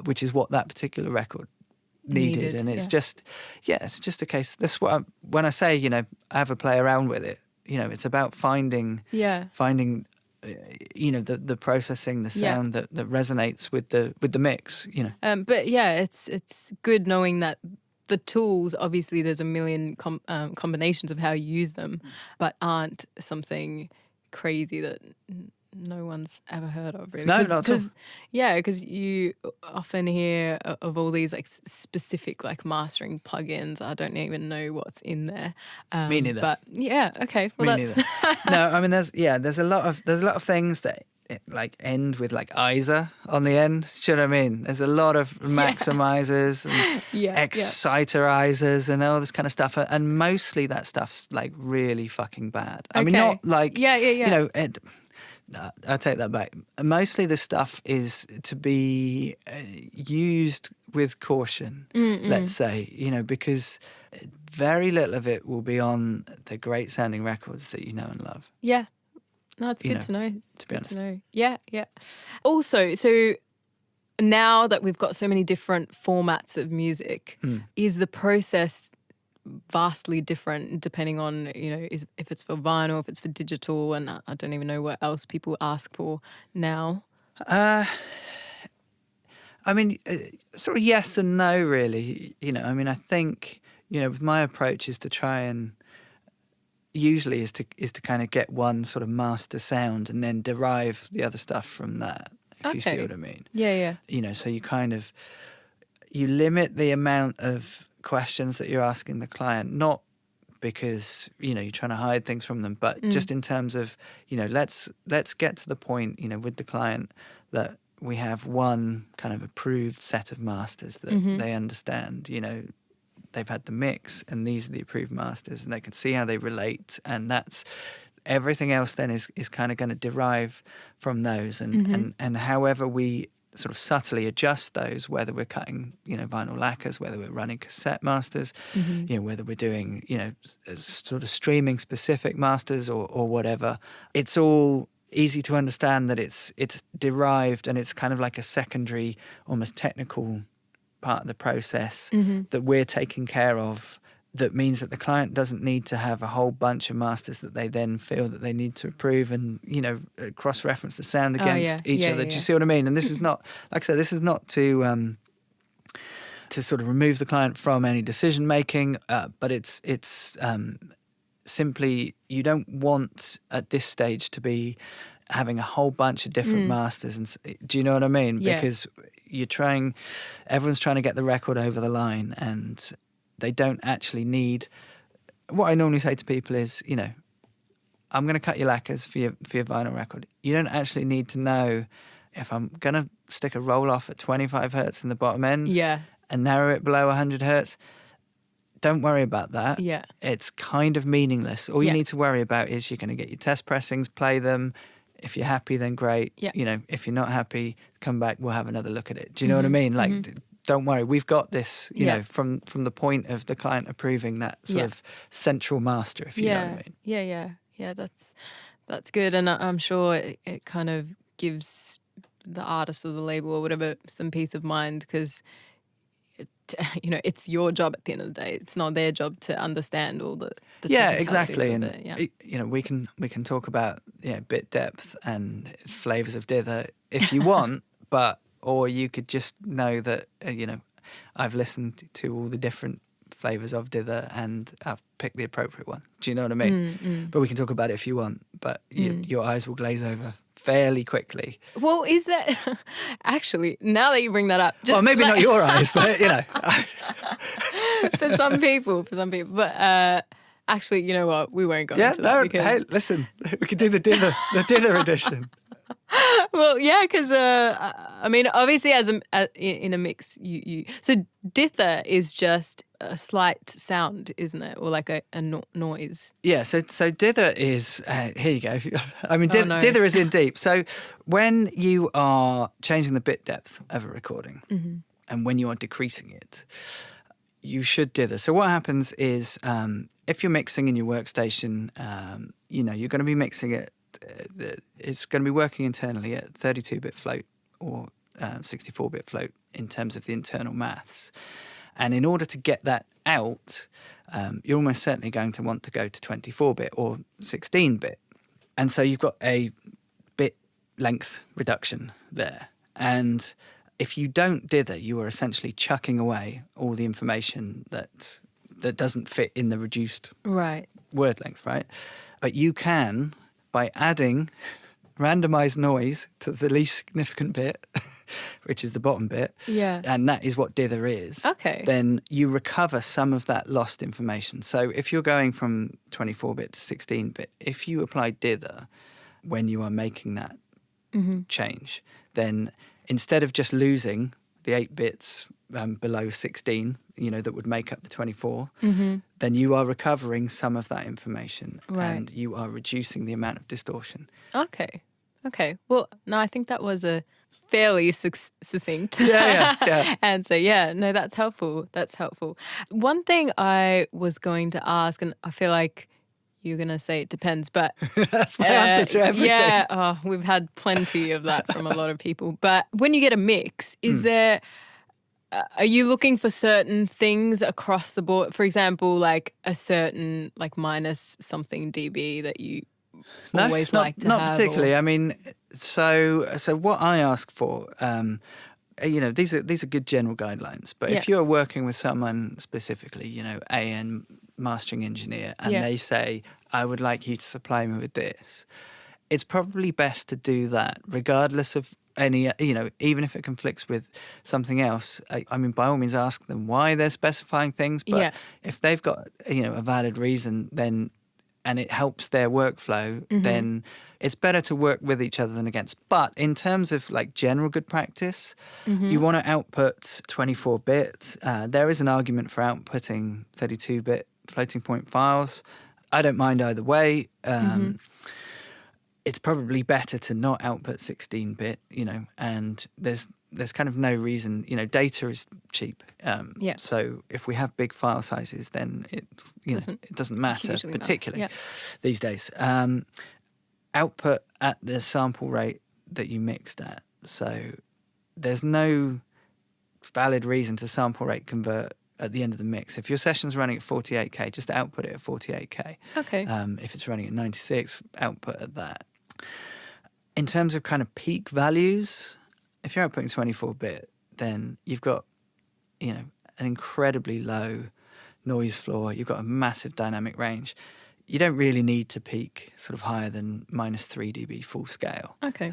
which is what that particular record needed. And it's just a case. That's what when I say, I have a play around with it. It's about finding the processing, the sound that resonates with the mix. But yeah, it's good knowing that the tools, obviously there's a million combinations of how you use them, but aren't something crazy that no one's ever heard of, really. No, not at all. Yeah, because you often hear of all these like specific like mastering plugins. I don't even know what's in there. Me neither. But yeah, okay. Well, Me neither. No, I mean there's a lot of things that like end with like Isa on the end. Do you know what I mean? There's a lot of maximizers and exciterizers and all this kind of stuff, and mostly that stuff's like really fucking bad. I mean, not like I'll take that back. Mostly the stuff is to be used with caution, let's say, because very little of it will be on the great sounding records that you know and love. Yeah. No, it's good to know. It's to be good honest. to know. Yeah, yeah. Also, so now that we've got so many different formats of music, is the process vastly different depending on, if it's for vinyl, if it's for digital, and I don't even know what else people ask for now? I mean, sort of yes and no, really. I mean, I think, with my approach is to try and usually is to kind of get one sort of master sound and then derive the other stuff from that, if you see what I mean. Yeah, yeah. So you limit the amount of questions that you're asking the client, not because you're trying to hide things from them, but just in terms of let's get to the point with the client that we have one kind of approved set of masters that they understand. They've had the mix and these are the approved masters and they can see how they relate, and that's everything else then is kind of going to derive from those, and however we sort of subtly adjust those, whether we're cutting, vinyl lacquers, whether we're running cassette masters, whether we're doing, sort of streaming specific masters or whatever. It's all easy to understand that it's derived and it's kind of like a secondary, almost technical part of the process that we're taking care of. That means that the client doesn't need to have a whole bunch of masters that they then feel that they need to approve and, cross-reference the sound against each other. Do you see what I mean? And this is not, like I said, this is not to sort of remove the client from any decision-making, but it's simply you don't want at this stage to be having a whole bunch of different masters. And do you know what I mean? Yeah. Because everyone's trying to get the record over the line, and they don't actually need what I normally say to people is, I'm going to cut your lacquers for your vinyl record. You don't actually need to know if I'm going to stick a roll off at 25 hertz in the bottom end and narrow it below 100 hertz. Don't worry about that. Yeah. It's kind of meaningless. All you need to worry about is you're going to get your test pressings, play them. If you're happy, then great. Yeah. If you're not happy, come back, we'll have another look at it. Do you know what I mean? Like, don't worry. We've got this, from the point of the client approving that sort of central master, if you know what I mean. Yeah, that's good. And I'm sure it kind of gives the artist or the label or whatever some peace of mind, because it's your job at the end of the day. It's not their job to understand all the exactly. And it, we can talk about bit depth and flavors of dither if you want, or you could just know that I've listened to all the different flavors of dither and I've picked the appropriate one. Do you know what I mean? But we can talk about it if you want, but your eyes will glaze over fairly quickly. Well, is that actually, now that you bring that up, well, maybe not your eyes, but for some people, but actually, you know what, we won't go into that because hey, listen, we could do the dither edition. Well, yeah, because I mean, obviously, in a mix, so dither is just a slight sound, isn't it, or like a noise? Yeah. So dither is here you go. I mean, dither is in deep. So when you are changing the bit depth of a recording, and when you are decreasing it, you should dither. So what happens is, if you're mixing in your workstation, you're going to be mixing it. It's going to be working internally at 32-bit float or 64-bit float in terms of the internal maths. And in order to get that out, you're almost certainly going to want to go to 24-bit or 16-bit. And so you've got a bit length reduction there. And if you don't dither, you are essentially chucking away all the information that doesn't fit in the reduced word length, right? But you can, by adding randomized noise to the least significant bit, which is the bottom bit, and that is what dither is, then you recover some of that lost information. So if you're going from 24-bit to 16-bit, if you apply dither when you are making that change, then instead of just losing the 8 bits below 16, that would make up the 24, then you are recovering some of that information and you are reducing the amount of distortion. Okay. Well, no, I think that was a fairly succinct answer. Yeah, no, that's helpful. One thing I was going to ask, and I feel like you're going to say it depends, but that's my answer to everything. Yeah, we've had plenty of that from a lot of people. But when you get a mix, is there... are you looking for certain things across the board? For example, like a certain minus something dB that you always like to have? Not particularly. I mean, so what I ask for, these are good general guidelines. But if you're working with someone specifically, AN mastering engineer, and they say, I would like you to supply me with this, it's probably best to do that regardless of any, even if it conflicts with something else. I mean, by all means, ask them why they're specifying things. But if they've got, a valid reason, then, and it helps their workflow, then it's better to work with each other than against. But in terms of general good practice, you want to output 24-bit. There is an argument for outputting 32-bit floating point files. I don't mind either way. It's probably better to not output 16-bit, and there's kind of no reason, data is cheap. So if we have big file sizes, then it doesn't matter particularly these days. Output at the sample rate that you mixed at. So there's no valid reason to sample rate convert at the end of the mix. If your session's running at 48K, just output it at 48K. Okay. If it's running at 96, output at that. In terms of kind of peak values, if you're outputting 24-bit, then you've got, an incredibly low noise floor. You've got a massive dynamic range. You don't really need to peak sort of higher than -3 dB full scale. Okay.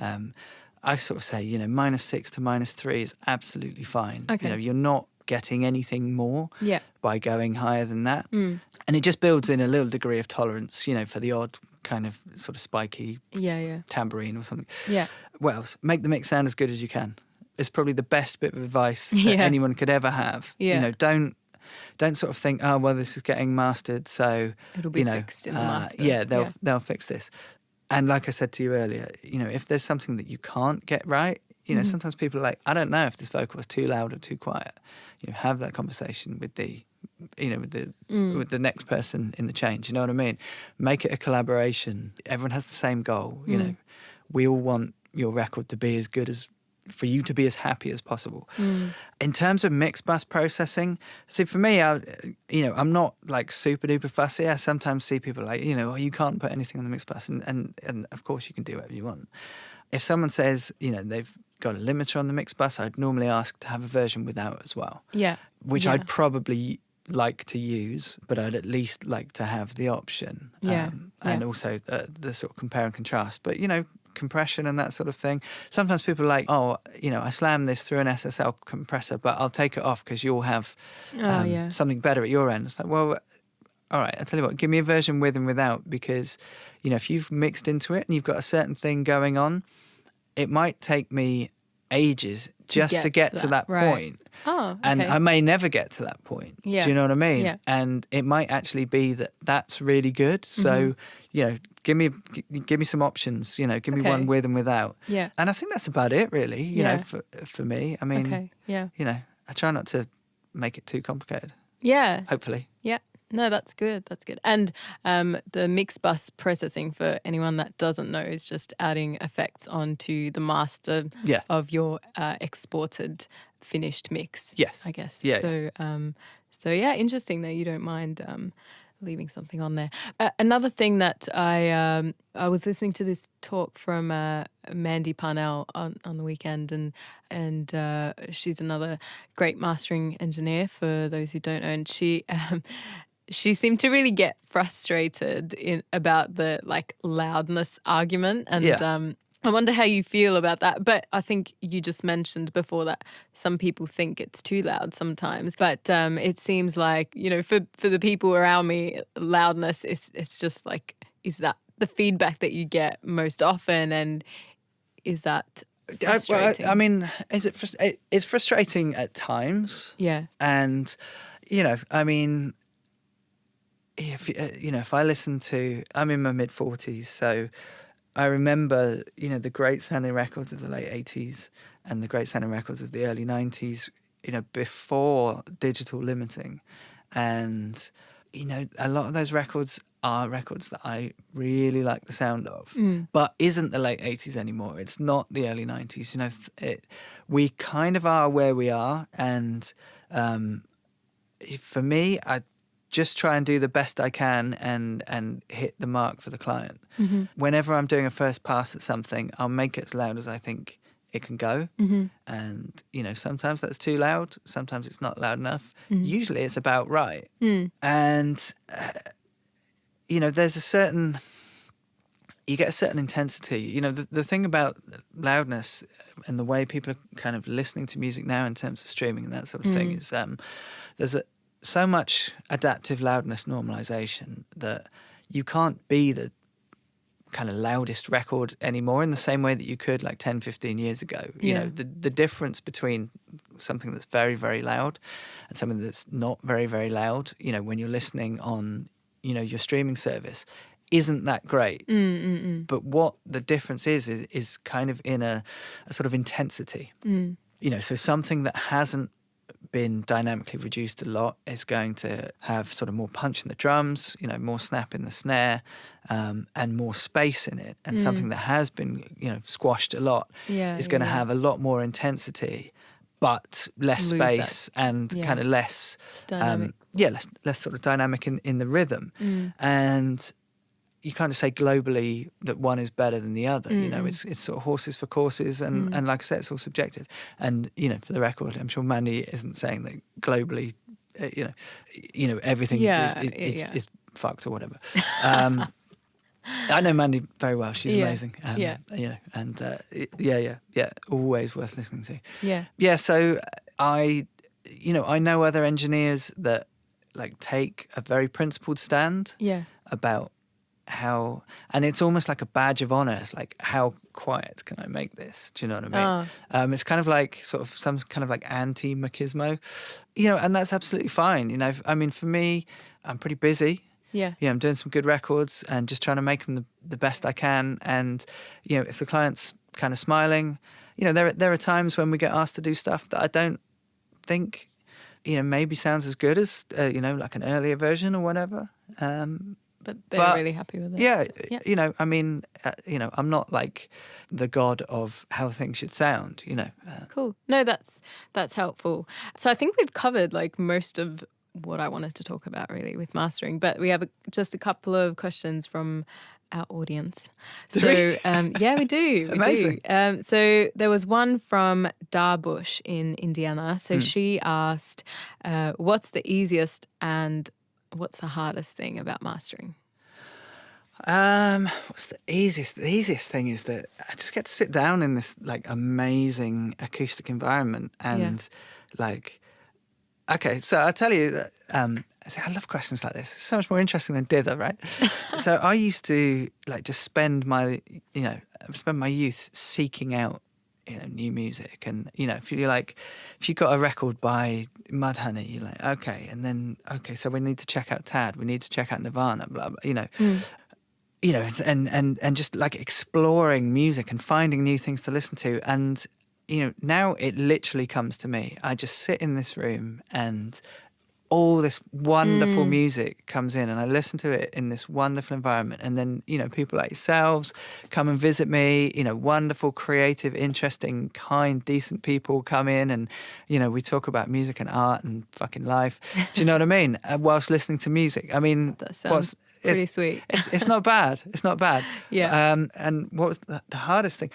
I sort of say, -6 to -3 is absolutely fine. Okay. You're not getting anything more Yeah. by going higher than that. And it just builds in a little degree of tolerance, for the odd kind of sort of spiky Yeah. tambourine or something. Yeah. What else? Make the mix sound as good as you can. It's probably the best bit of advice that Yeah. anyone could ever have. Yeah. Don't sort of think, oh well, this is getting mastered, so It'll be fixed in the master. they'll fix this. And like I said to you earlier, if there's something that you can't get right, sometimes people are like, I don't know if this vocal is too loud or too quiet. Have that conversation with the with the next person in the chain. Do you know what I mean? Make it a collaboration. Everyone has the same goal. We all want your record to be as good as, for you to be as happy as possible. In terms of mix bus processing, see, for me, I'm not like super duper fussy. I sometimes see people like, oh, you can't put anything on the mix bus, and of course you can do whatever you want. If someone says, they've got a limiter on the mix bus, I'd normally ask to have a version without as well. Yeah. Which Yeah. I'd probably like to use, but I'd at least like to have the option. Yeah. And Yeah. also the sort of compare and contrast. But, compression and that sort of thing. Sometimes people are like, oh, I slammed this through an SSL compressor, but I'll take it off because you'll have something better at your end. It's like, well, all right, I'll tell you what, give me a version with and without, because, if you've mixed into it and you've got a certain thing going on, it might take me ages just to get to that right. point. Oh, okay. And I may never get to that point. Yeah. Do you know what I mean? Yeah. And it might actually be that that's really good. So, give me some options, give me Okay. one with and without. Yeah. And I think that's about it really, Yeah. for me. I mean, Okay. Yeah. I try not to make it too complicated, Yeah. hopefully. Yeah. No, that's good. That's good. And the mix bus processing, for anyone that doesn't know, is just adding effects onto the master Yeah. of your exported finished mix. Yes. I guess. Yeah, So yeah, interesting that you don't mind leaving something on there. Another thing that I was listening to this talk from Mandy Parnell on the weekend, and she's another great mastering engineer for those who don't know, and she seemed to really get frustrated about the loudness argument, and Yeah. I wonder how you feel about that. But I think you just mentioned before that some people think it's too loud sometimes. But it seems like, for the people around me, loudness it's just like, is that the feedback that you get most often, and is that frustrating? I mean, it's frustrating at times. Yeah. And, I mean, if I listen to, I'm in my mid-40s, so I remember, the great sounding records of the late 80s and the great sounding records of the early 90s, before digital limiting. And, a lot of those records are records that I really like the sound of, but isn't the late 80s anymore. It's not the early 90s. We kind of are where we are. And for me, I just try and do the best I can and hit the mark for the client. Mm-hmm. Whenever I'm doing a first pass at something, I'll make it as loud as I think it can go. Mm-hmm. And, sometimes that's too loud. Sometimes it's not loud enough. Usually it's about right. And, there's you get a certain intensity. The thing about loudness and the way people are kind of listening to music now in terms of streaming and that sort of thing is there's so much adaptive loudness normalization that you can't be the kind of loudest record anymore in the same way that you could like 10, 15 years ago. The difference between something that's very, very loud and something that's not very, very loud, when you're listening on, your streaming service isn't that great. But what the difference is kind of in a sort of intensity. So something that hasn't been dynamically reduced a lot is going to have sort of more punch in the drums, more snap in the snare, and more space in it. And something that has been, squashed a lot is going to have a lot more intensity, but less Lose space and kind of less dynamic. Less sort of dynamic in the rhythm. And you kind of say globally that one is better than the other. It's sort of horses for courses, and like I said, it's all subjective. And for the record, I'm sure Mandy isn't saying that globally, everything is fucked or whatever. I know Mandy very well. She's amazing. Always worth listening to. Yeah. So I you know, I know other engineers that like take a very principled stand about how, and it's almost like a badge of honor. It's like, how quiet can I make this? Do you know what I mean? It's kind of like sort of some kind of like anti-machismo, you know, and that's absolutely fine. You know, I mean, for me, I'm pretty busy. Yeah. I'm doing some good records and just trying to make them the best I can. And, you know, if the client's kind of smiling, you know, there are times when we get asked to do stuff that I don't think, you know, maybe sounds as good as, you know, like an earlier version or whatever. But they're really happy with it. Yeah, So, yeah. you know, I mean, you know, I'm not like the god of how things should sound, you know. Cool. No, that's helpful. So I think we've covered like most of what I wanted to talk about really with mastering, but we have just a couple of questions from our audience. So yeah, we do. Amazing. So there was one from Darbush in Indiana. So she asked, what's the easiest and what's the hardest thing about mastering? What's the easiest? The easiest thing is that I just get to sit down in this like amazing acoustic environment and like, okay, so I'll tell you that I love questions like this. It's so much more interesting than dither, right? So I used to like just spend my youth seeking out, you know, new music. And, you know, if you got a record by Mudhoney, you're like, okay, and then, okay, so we need to check out Tad, we need to check out Nirvana, blah, blah, you know. You know, and just like exploring music and finding new things to listen to. And, you know, now it literally comes to me. I just sit in this room and all this wonderful music comes in and I listen to it in this wonderful environment. And then, you know, people like yourselves come and visit me, you know, wonderful, creative, interesting, kind, decent people come in and, you know, we talk about music and art and fucking life. Do you know what I mean? Whilst listening to music. I mean, That sounds pretty sweet. It's not bad. It's not bad. Yeah. And what was the hardest thing?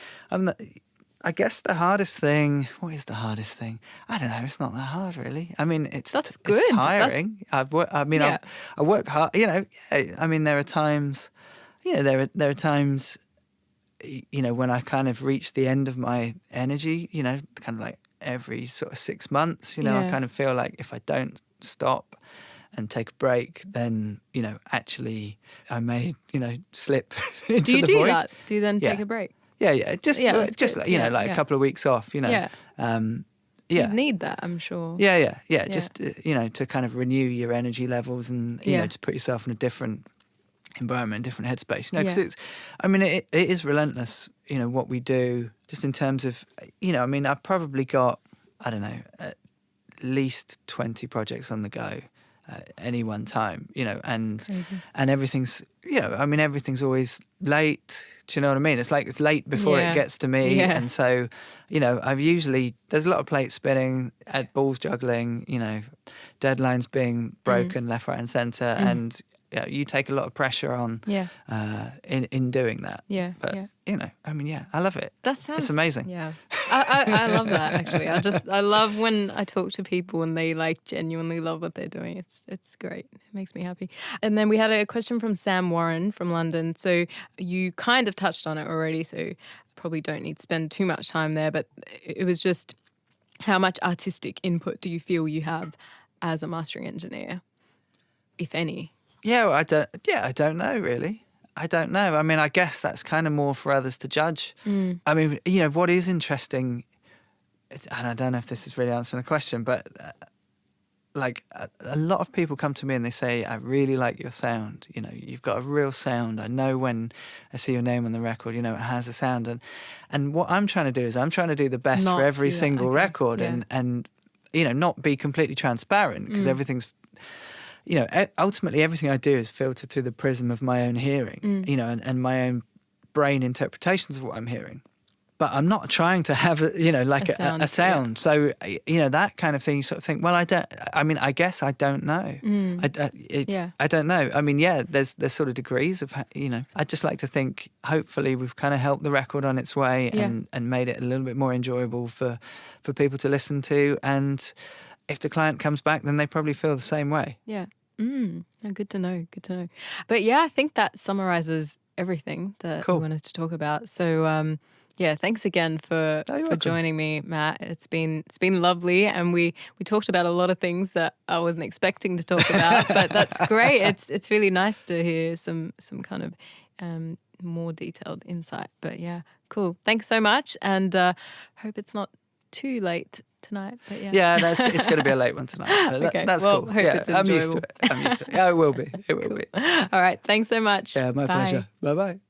I guess the hardest thing. What is the hardest thing? I don't know. It's not that hard, really. I mean, it's good. It's tiring. I work hard. You know. I mean, there are times. You know, there are times. You know, when I kind of reach the end of my energy. You know, kind of like every sort of 6 months. You know, I kind of feel like if I don't stop and take a break, then, you know, actually I may, you know, slip into the void. Do you do that? Do you then take a break? Yeah. Just like, you know, like a couple of weeks off, you know. Yeah. You need that, I'm sure. Yeah. Just, you know, to kind of renew your energy levels and, you know, to put yourself in a different environment, different headspace. You know, because it's, I mean, it is relentless, you know, what we do, just in terms of, you know, I mean, I've probably got, I don't know, at least 20 projects on the go at any one time, you know, and everything's, you know, I mean, everything's always late. Do you know what I mean? It's like it's late before it gets to me. And so, you know, there's a lot of plates spinning, balls juggling, you know, deadlines being broken left, right and centre. And you take a lot of pressure on in doing that. But, you know, I mean, I love it. It's amazing. Yeah. I love that, actually. I love when I talk to people and they like genuinely love what they're doing. It's great. It makes me happy. And then we had a question from Sam Warren from London. So you kind of touched on it already, so probably don't need to spend too much time there. But it was just, how much artistic input do you feel you have as a mastering engineer, if any? Yeah, I don't know, really. I don't know. I mean, I guess that's kind of more for others to judge. I mean, you know, what is interesting, and I don't know if this is really answering the question, but like a lot of people come to me and they say, I really like your sound. You know, you've got a real sound. I know when I see your name on the record, you know, it has a sound. And what I'm trying to do is I'm trying to do the best for every single record and, you know, not be completely transparent because everything's, you know, ultimately everything I do is filtered through the prism of my own hearing, you know, and my own brain interpretations of what I'm hearing. But I'm not trying to have, you know, like a sound. So, you know, that kind of thing, you sort of think, well, I guess I don't know. I don't know. I mean, there's sort of degrees of, you know, I'd just like to think, hopefully we've kind of helped the record on its way and made it a little bit more enjoyable for people to listen to. And if the client comes back, then they probably feel the same way. Yeah. No, good to know. Good to know. But yeah, I think that summarizes everything that we wanted to talk about. So, Yeah, thanks again for welcome. joining me, Matt. It's been lovely, and we talked about a lot of things that I wasn't expecting to talk about, but that's great. It's really nice to hear some kind of more detailed insight. But yeah, cool. Thanks so much, and hope it's not too late tonight. But yeah, Yeah, it's going to be a late one tonight. But Okay, that's well, cool. hope Yeah, it's I'm used to enjoyable. it. Yeah, it will be. It will be. All right. Thanks so much. Yeah, my Bye. pleasure. Bye bye.